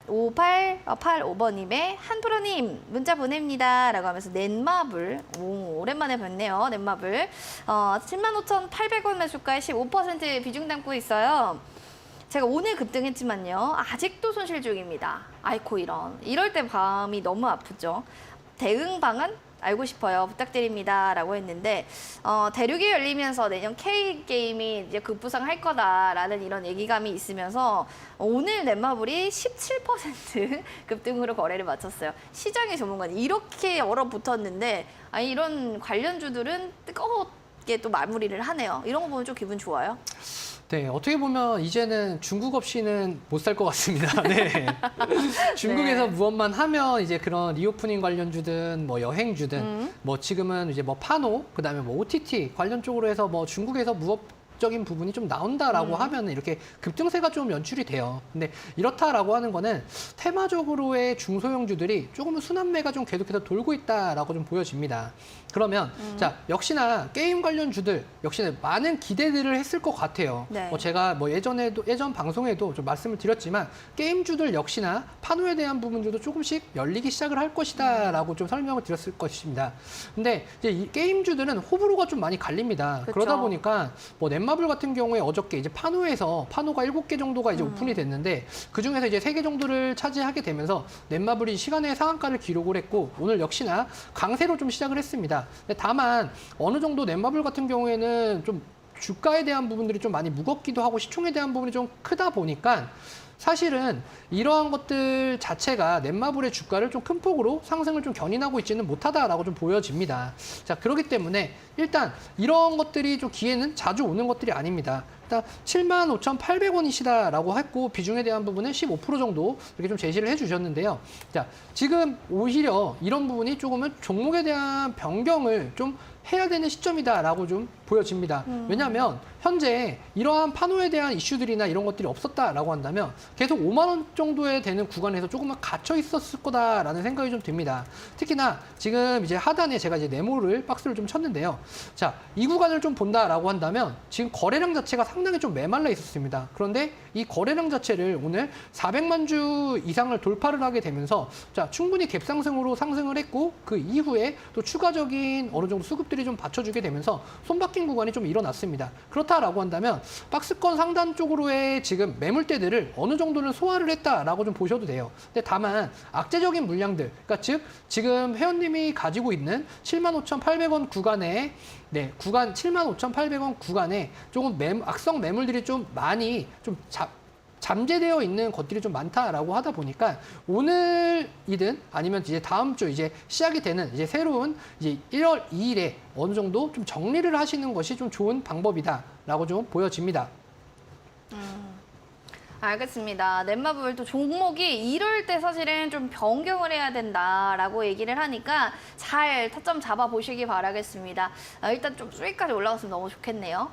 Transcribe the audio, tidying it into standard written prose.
5885번님의 한프로님 문자 보냅니다 라고 하면서 넷마블, 오랜만에 뵙네요. 넷마블 75,800원 매수가에 15% 비중 담고 있어요. 제가 오늘 급등했지만요, 아직도 손실 중입니다. 아이코 이럴 때 마음이 너무 아프죠. 대응 방안 알고 싶어요. 부탁드립니다 라고 했는데, 대륙이 열리면서 내년 K게임이 이제 급부상할 거다라는 이런 얘기감이 있으면서 오늘 넷마블이 17% 급등으로 거래를 마쳤어요. 시장의 전문가는 이렇게 얼어붙었는데 이런 관련주들은 뜨겁게 또 마무리를 하네요. 이런 거 보면 좀 기분 좋아요. 네, 어떻게 보면 이제는 중국 없이는 못 살 것 같습니다. 네. 중국에서 네. 무엇만 하면 이제 그런 리오프닝 관련주든 뭐 여행주든 뭐 지금은 이제 뭐 파노, 그다음에 뭐 OTT 관련 쪽으로 해서 뭐 중국에서 무업적인 부분이 좀 나온다라고 하면 이렇게 급등세가 좀 연출이 돼요. 근데 이렇다라고 하는 거는 테마적으로의 중소형주들이 조금은 순환매가 좀 계속해서 돌고 있다라고 좀 보여집니다. 그러면 자, 역시나 게임 관련 주들 역시나 많은 기대들을 했을 것 같아요. 네. 제가 뭐 예전 방송에도 좀 말씀을 드렸지만 게임주들 역시나 파노에 대한 부분들도 조금씩 열리기 시작을 할 것이다라고 좀 설명을 드렸을 것입니다. 근데 이제 이 게임주들은 호불호가 좀 많이 갈립니다. 그쵸. 그러다 보니까 뭐 넷마블 같은 경우에 어저께 이제 파노에서 파노가 7개 정도가 이제 오픈이 됐는데 그 중에서 이제 3개 정도를 차지하게 되면서 넷마블이 시간의 상한가를 기록을 했고 오늘 역시나 강세로 좀 시작을 했습니다. 근데 다만 어느 정도 넷마블 같은 경우에는 좀 주가에 대한 부분들이 좀 많이 무겁기도 하고 시총에 대한 부분이 좀 크다 보니까 사실은 이러한 것들 자체가 넷마블의 주가를 좀 큰 폭으로 상승을 좀 견인하고 있지는 못하다라고 좀 보여집니다. 자, 그렇기 때문에 일단 이런 것들이 좀 기회는 자주 오는 것들이 아닙니다. 일단 75,800원이시다라고 했고 비중에 대한 부분은 15% 정도 이렇게 좀 제시를 해주셨는데요. 자, 지금 오히려 이런 부분이 조금은 종목에 대한 변경을 좀 해야 되는 시점이다라고 좀 보여집니다. 왜냐하면 현재 이러한 파노에 대한 이슈들이나 이런 것들이 없었다라고 한다면 계속 5만 원 정도에 되는 구간에서 조금만 갇혀 있었을 거다라는 생각이 좀 듭니다. 특히나 지금 이제 하단에 제가 이제 네모를 박스를 좀 쳤는데요. 자, 이 구간을 좀 본다라고 한다면 지금 거래량 자체가 상당히 좀 메말라 있었습니다. 그런데 이 거래량 자체를 오늘 400만 주 이상을 돌파를 하게 되면서 자, 충분히 갭상승으로 상승을 했고 그 이후에 또 추가적인 어느 정도 수급들이 좀 받쳐주게 되면서 손바뀐 구간이 좀 일어났습니다. 그렇다라고 한다면 박스권 상단 쪽으로의 지금 매물대들을 어느 정도는 소화를 했다라고 좀 보셔도 돼요. 근데 다만 악재적인 물량들, 그러니까 즉 지금 회원님이 가지고 있는 75,800원 구간에 구간 75,800원 구간에 조금 악성 매물들이 좀 많이 좀 잠재되어 있는 것들이 좀 많다라고 하다 보니까 오늘이든 아니면 이제 다음 주 이제 시작이 되는 이제 새로운 이제 1월 2일에 어느 정도 좀 정리를 하시는 것이 좀 좋은 방법이다라고 좀 보여집니다. 알겠습니다. 넷마블 또 종목이 이럴 때 사실은 좀 변경을 해야 된다라고 얘기를 하니까 잘 타점 잡아 보시기 바라겠습니다. 일단 좀 수익까지 올라갔으면 너무 좋겠네요.